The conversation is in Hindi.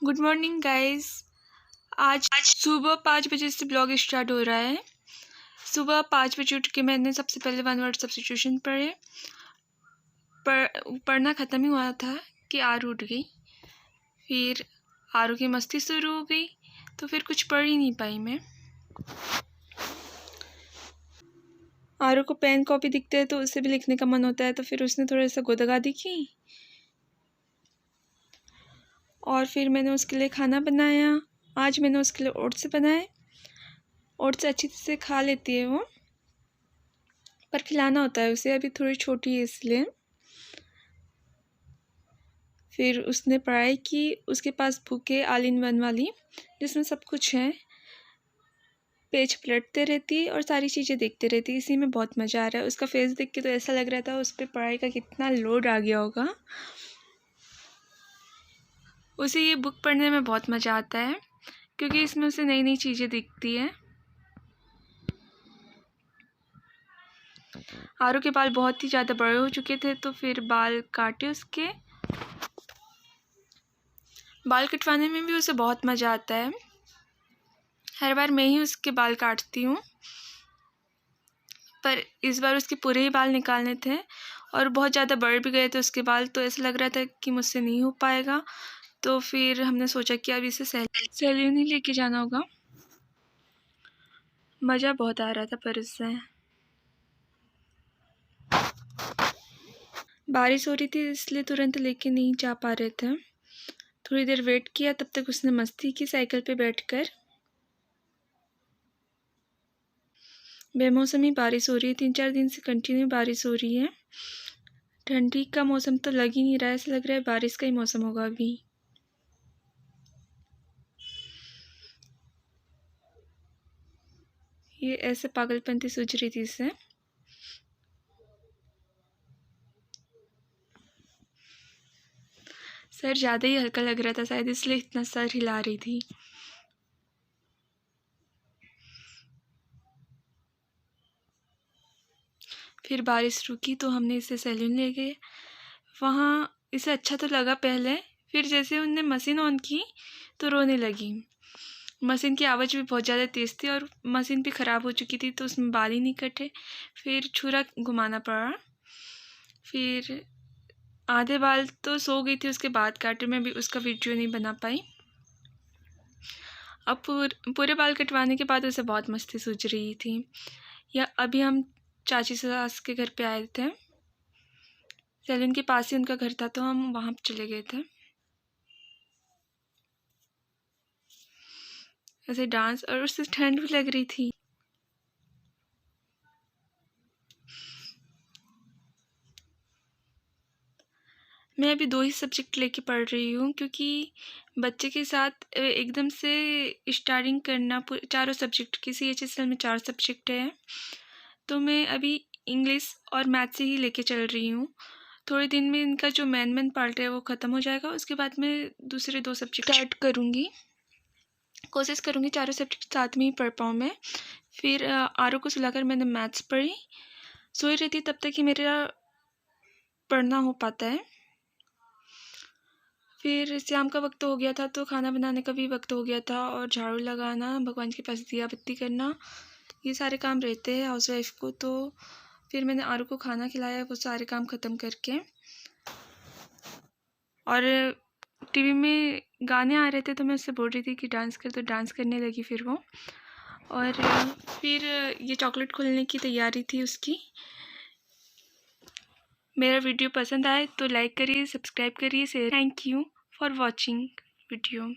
Good morning guys. आज सुबह 5 बजे से ब्लॉग स्टार्ट हो रहा है। सुबह 5 बजे उठ के मैंने सबसे पहले 1 वर्ड सब्स्टिट्यूशन पढ़े। पढ़ना ख़त्म ही हुआ था कि आरू उठ गई। फिर आरू की मस्ती शुरू हो गई, तो फिर कुछ पढ़ ही नहीं पाई मैं। आरू को पेन कॉपी दिखते हैं तो उससे भी लिखने का मन होता है, तो फिर उसने थोड़ा सा गोदागादी की और फिर मैंने उसके लिए खाना बनाया। आज मैंने उसके लिए ओट्स बनाए। ओट्स अच्छी से खा लेती है वो, पर खिलाना होता है उसे, अभी थोड़ी छोटी है इसलिए। फिर उसने पढ़ाई की। उसके पास बुक है ऑल इन वन वाली, जिसमें सब कुछ है। पेज पलटते रहती है और सारी चीज़ें देखते रहती है। इसी में बहुत मज़ा आ रहा है। उसका फेस देख के तो ऐसा लग रहा था उस पर पढ़ाई का कितना लोड आ गया होगा। उसे ये बुक पढ़ने में बहुत मज़ा आता है, क्योंकि इसमें उसे नई नई चीज़ें दिखती है। आरू के बाल बहुत ही ज़्यादा बड़े हो चुके थे, तो फिर बाल काटे उसके। बाल कटवाने में भी उसे बहुत मज़ा आता है। हर बार मैं ही उसके बाल काटती हूँ, पर इस बार उसके पूरे ही बाल निकालने थे और बहुत ज़्यादा बढ़ भी गए थे उसके बाल, तो ऐसा लग रहा था कि मुझसे नहीं हो पाएगा। तो फिर हमने सोचा कि अब इसे सैलून ही लेके जाना होगा। मज़ा बहुत आ रहा था पर इससे। बारिश हो रही थी इसलिए तुरंत लेके नहीं जा पा रहे थे। थोड़ी देर वेट किया, तब तक उसने मस्ती की साइकिल पे बैठकर। बेमौसमी बारिश हो रही है, 3-4 दिन से कंटिन्यू बारिश हो रही है। ठंडी का मौसम तो लग ही नहीं रहा है, ऐसा लग रहा है बारिश का ही मौसम होगा अभी। ये ऐसे पागलपंती सूझ रही थी इससे। सर ज़्यादा ही हल्का लग रहा था शायद, इसलिए इतना सर हिला रही थी। फिर बारिश रुकी तो हमने इसे सैलून ले गए। वहाँ इसे अच्छा तो लगा पहले, फिर जैसे उनने मशीन ऑन की तो रोने लगी। मशीन की आवाज़ भी बहुत ज़्यादा तेज़ थी और मशीन भी ख़राब हो चुकी थी, तो उसमें बाल ही नहीं कटे। फिर छुरा घुमाना पड़ा। फिर आधे बाल तो सो गई थी, उसके बाद काटे। में भी उसका वीडियो नहीं बना पाई। अब पूरे बाल कटवाने के बाद उसे बहुत मस्ती सूझ रही थी। या अभी हम चाची सास के घर पे आए थे। सैलून के पास ही उनका घर था, तो हम वहाँ चले गए थे। ऐसे डांस, और उससे ठंड भी लग रही थी। मैं अभी 2 ही सब्जेक्ट लेके पढ़ रही हूँ, क्योंकि बच्चे के साथ एकदम से स्टार्टिंग करना चारों सब्जेक्ट की। CHSL में 4 सब्जेक्ट है, तो मैं अभी इंग्लिश और मैथ से ही लेके चल रही हूँ। थोड़े दिन में इनका जो मेन पार्ट है वो ख़त्म हो जाएगा। उसके बाद मैं दूसरे 2 सब्जेक्ट स्टार्ट करूँगी। कोशिश करूँगी चारों सब्जेक्ट साथ में ही पढ़ पाऊँ मैं। फिर आरू को सुलाकर मैंने मैथ्स पढ़ी। सोई रही थी तब तक ही मेरा पढ़ना हो पाता है। फिर शाम का वक्त हो गया था, तो खाना बनाने का भी वक्त हो गया था, और झाड़ू लगाना, भगवान के पास दिया बत्ती करना, ये सारे काम रहते हैं हाउसवाइफ को। तो फिर मैंने आरू को खाना खिलाया, वो सारे काम ख़त्म करके। और टीवी में गाने आ रहे थे, तो मैं उससे बोल रही थी कि डांस कर, तो डांस करने लगी फिर वो। और फिर ये चॉकलेट खोलने की तैयारी थी उसकी। मेरा वीडियो पसंद आए तो लाइक करिए, सब्सक्राइब करिए, share. Thank you for watching video.